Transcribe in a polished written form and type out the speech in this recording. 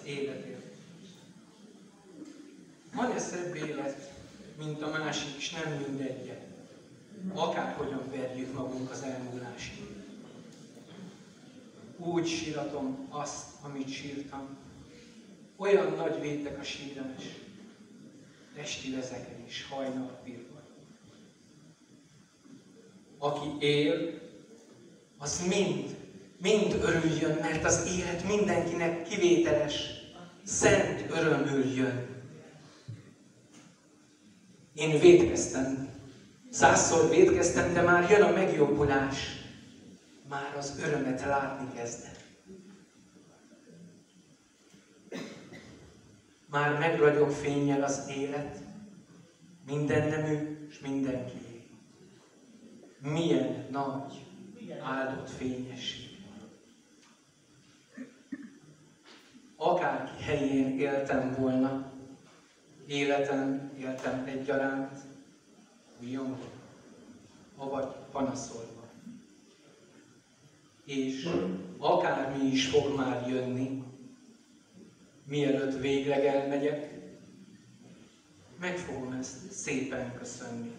életért. Van-e szebb élet, mint a másik, és nem mindegyet? Akárhogyan verjük magunk az elmúlásig. Úgy síratom azt, amit sírtam. Olyan nagy vétek a sírás, testi vezekedés, hajnalpirban. Aki él, az mind örüljön, mert az élet mindenkinek kivételes, szent örömül jön. Én vétkeztem, 100-szor vétkeztem, de már jön a megjobbulás. Már az örömet látni kezdem. Már megragyog fénnyel az élet, minden nemű és mindenki. Milyen nagy, áldott fényesség. Akárki helyén éltem volna, életem éltem egyaránt, újongva, avagy panaszolva. És akármi is fog már jönni, mielőtt végleg elmegyek, meg fogom ezt szépen köszönni.